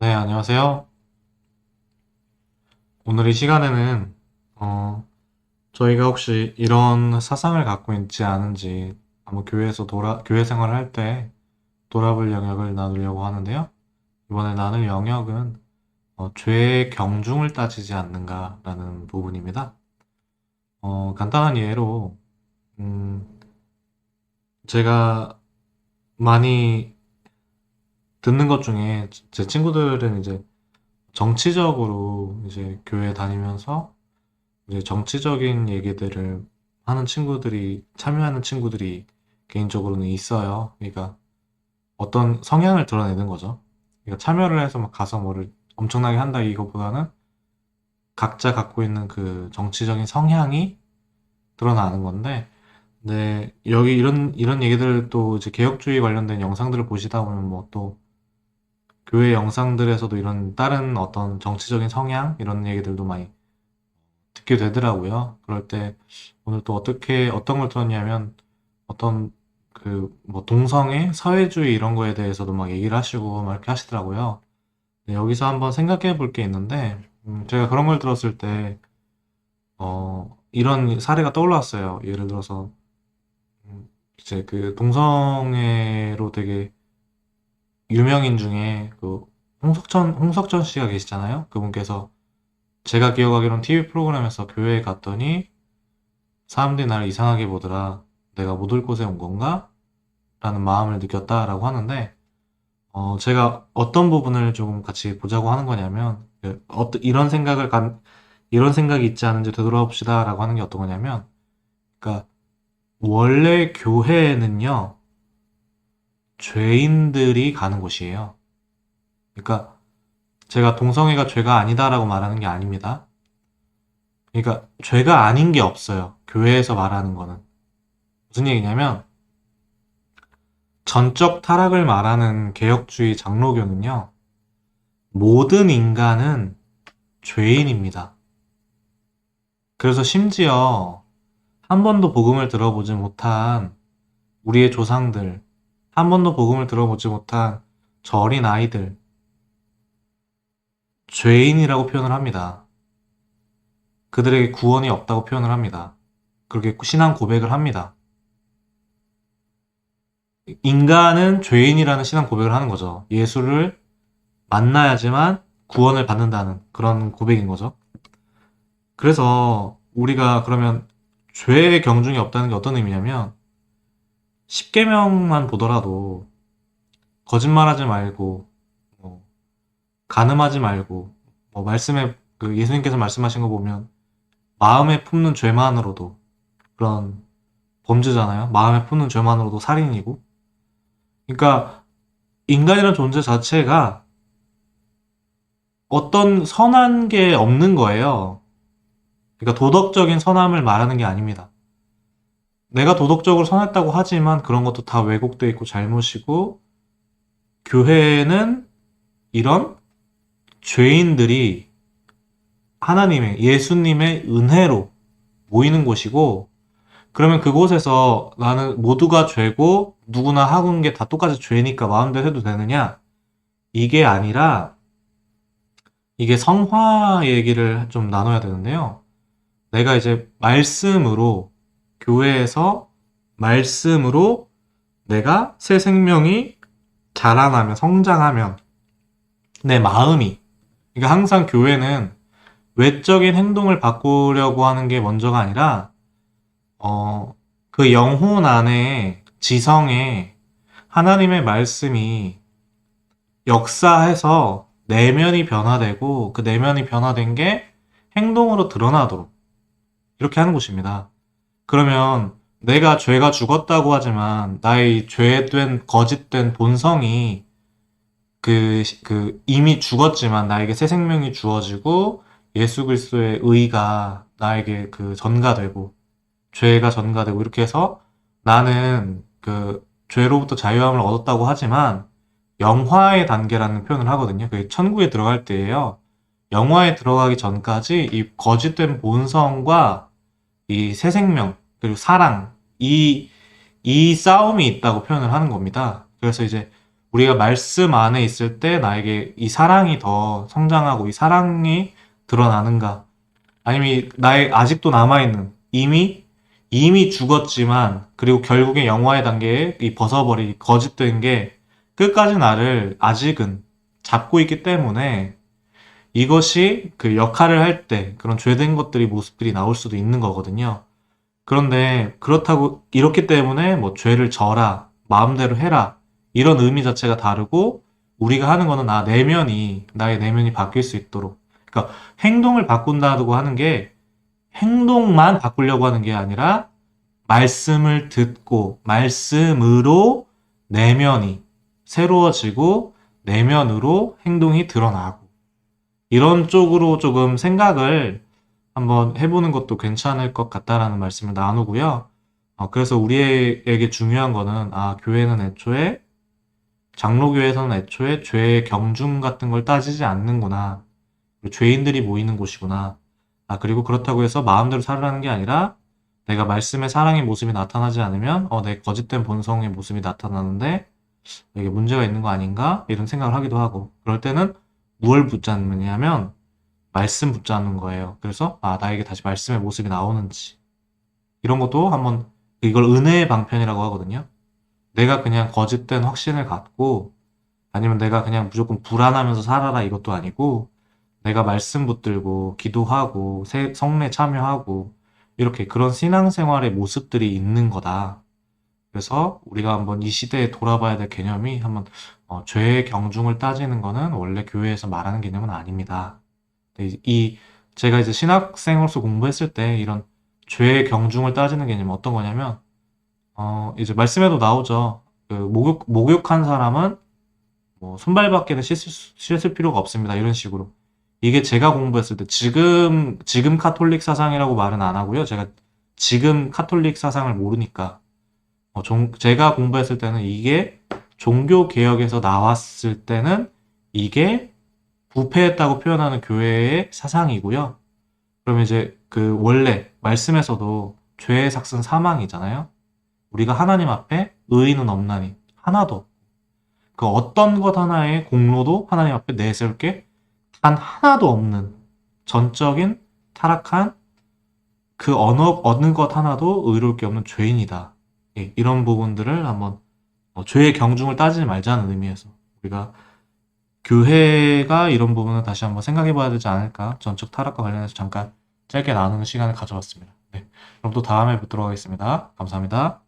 네, 안녕하세요. 오늘 이 시간에는, 어, 저희가 혹시 이런 사상을 갖고 있지 않은지, 한번 교회 생활을 할 때 돌아볼 영역을 나누려고 하는데요. 이번에 나눌 영역은, 죄의 경중을 따지지 않는가라는 부분입니다. 간단한 예로, 음, 제가 많이 듣는 것 중에 제 친구들은 이제 정치적으로 이제 교회 다니면서 이제 정치적인 얘기들을 하는 친구들이, 참여하는 친구들이 개인적으로는 있어요. 그러니까 어떤 성향을 드러내는 거죠. 그러니까 참여를 해서 막 가서 뭐를 엄청나게 한다 이거보다는 각자 갖고 있는 그 정치적인 성향이 드러나는 건데, 네, 여기 이런 얘기들 또 이제 개혁주의 관련된 영상들을 보시다 보면 뭐 또 교회 영상들에서도 이런 다른 어떤 정치적인 성향 이런 얘기들도 많이 듣게 되더라고요. 그럴 때 오늘 또 어떤 걸 들었냐면 어떤 그 뭐 동성애, 사회주의 이런 거에 대해서도 막 얘기를 하시고 막 이렇게 하시더라고요. 네, 여기서 한번 생각해 볼 게 있는데, 제가 그런 걸 들었을 때, 이런 사례가 떠올랐어요. 예를 들어서, 이제 그 동성애로 되게 유명인 중에 그 홍석천 씨가 계시잖아요. 그분께서 제가 기억하기로는 TV 프로그램에서 교회에 갔더니 사람들이 나를 이상하게 보더라. 내가 못 올 곳에 온 건가? 라는 마음을 느꼈다라고 하는데, 제가 어떤 부분을 조금 같이 보자고 하는 거냐면, 이런 생각이 있지 않은지 되돌아봅시다라고 하는 게 어떤 거냐면, 그러니까, 원래 교회는요, 죄인들이 가는 곳이에요. 그러니까, 제가 동성애가 죄가 아니다라고 말하는 게 아닙니다. 그러니까, 죄가 아닌 게 없어요. 교회에서 말하는 거는. 무슨 얘기냐면, 전적 타락을 말하는 개혁주의 장로교는요, 모든 인간은 죄인입니다. 그래서 심지어 한 번도 복음을 들어보지 못한 우리의 조상들, 한 번도 복음을 들어보지 못한 저 어린 아이들, 죄인이라고 표현을 합니다. 그들에게 구원이 없다고 표현을 합니다. 그렇게 신앙 고백을 합니다. 인간은 죄인이라는 신앙 고백을 하는 거죠. 예수를 만나야지만 구원을 받는다는 그런 고백인 거죠. 그래서 우리가 그러면 죄의 경중이 없다는 게 어떤 의미냐면 10계명만 보더라도 거짓말하지 말고 뭐 간음하지 말고 뭐 말씀에 그 예수님께서 말씀하신 거 보면 마음에 품는 죄만으로도 그런 범죄잖아요. 마음에 품는 죄만으로도 살인이고. 그러니까 인간이라는 존재 자체가 어떤 선한 게 없는 거예요. 그러니까 도덕적인 선함을 말하는 게 아닙니다. 내가 도덕적으로 선했다고 하지만 그런 것도 다 왜곡돼 있고 잘못이고 교회는 이런 죄인들이 하나님의 예수님의 은혜로 모이는 곳이고 그러면 그곳에서 나는 모두가 죄고 누구나 하고 있는 게 다 똑같이 죄니까 마음대로 해도 되느냐? 이게 아니라 이게 성화 얘기를 좀 나눠야 되는데요. 내가 이제 말씀으로 교회에서 말씀으로 내가 새 생명이 자라나면 성장하면 내 마음이 그러니까 항상 교회는 외적인 행동을 바꾸려고 하는 게 먼저가 아니라 그 영혼 안에 지성에 하나님의 말씀이 역사해서 내면이 변화되고 그 내면이 변화된 게 행동으로 드러나도록 이렇게 하는 곳입니다. 그러면 내가 죄가 죽었다고 하지만 나의 죄된 거짓된 본성이 그 이미 죽었지만 나에게 새 생명이 주어지고 예수 그리스도의 의가 나에게 그 전가되고 죄가 전가되고 이렇게 해서 나는 그 죄로부터 자유함을 얻었다고 하지만 영화의 단계라는 표현을 하거든요. 그게 천국에 들어갈 때예요. 영화에 들어가기 전까지 이 거짓된 본성과 이 새 생명 그리고 사랑 이 싸움이 있다고 표현을 하는 겁니다. 그래서 이제 우리가 말씀 안에 있을 때 나에게 이 사랑이 더 성장하고 이 사랑이 드러나는가? 아니면 나의 아직도 남아있는 이미 죽었지만 그리고 결국에 영화의 단계에 이 벗어버리 거짓된 게 끝까지 나를 아직은 잡고 있기 때문에 이것이 그 역할을 할 때 그런 죄된 것들이 모습들이 나올 수도 있는 거거든요. 그런데 그렇다고 이렇기 때문에 뭐 죄를 져라, 마음대로 해라 이런 의미 자체가 다르고 우리가 하는 거는 나의 내면이 바뀔 수 있도록 그러니까 행동을 바꾼다고 하는 게 행동만 바꾸려고 하는 게 아니라 말씀을 듣고 말씀으로 내면이 새로워지고 내면으로 행동이 드러나고 이런 쪽으로 조금 생각을 한번 해보는 것도 괜찮을 것 같다라는 말씀을 나누고요. 그래서 우리에게 중요한 거는, 교회는 애초에, 장로교회에서는 애초에 죄의 경중 같은 걸 따지지 않는구나. 죄인들이 모이는 곳이구나. 그리고 그렇다고 해서 마음대로 살으라는 게 아니라, 내가 말씀의 사랑의 모습이 나타나지 않으면, 내 거짓된 본성의 모습이 나타나는데, 이게 문제가 있는 거 아닌가? 이런 생각을 하기도 하고, 그럴 때는 무엇을 붙잡느냐면, 말씀 붙잡는 거예요. 그래서 나에게 다시 말씀의 모습이 나오는지 이런 것도 한번 이걸 은혜의 방편이라고 하거든요. 내가 그냥 거짓된 확신을 갖고 아니면 내가 그냥 무조건 불안하면서 살아라 이것도 아니고 내가 말씀 붙들고 기도하고 성례 참여하고 이렇게 그런 신앙생활의 모습들이 있는 거다. 그래서 우리가 한번 이 시대에 돌아봐야 될 개념이 한번 죄의 경중을 따지는 거는 원래 교회에서 말하는 개념은 아닙니다. 제가 이제 신학생으로서 공부했을 때 이런 죄의 경중을 따지는 개념은 어떤 거냐면, 이제 말씀에도 나오죠. 그 목욕한 사람은 뭐 손발밖에는 씻을 필요가 없습니다. 이런 식으로. 이게 제가 공부했을 때 지금 카톨릭 사상이라고 말은 안 하고요. 제가 지금 카톨릭 사상을 모르니까. 제가 공부했을 때는 이게 종교 개혁에서 나왔을 때는 이게 부패했다고 표현하는 교회의 사상이고요. 그러면 이제 그 원래 말씀에서도 죄의 삭은 사망이잖아요. 우리가 하나님 앞에 의인은 없나니 하나도 없고 그 어떤 것 하나의 공로도 하나님 앞에 내세울 게 단 하나도 없는 전적인 타락한 그 어느 것 하나도 의로울 게 없는 죄인이다. 이런 부분들을 한번 죄의 경중을 따지지 말자는 의미에서 우리가 교회가 이런 부분을 다시 한번 생각해 봐야 되지 않을까? 전적 타락과 관련해서 잠깐 짧게 나누는 시간을 가져봤습니다. 네. 그럼 또 다음에 뵙도록 하겠습니다. 감사합니다.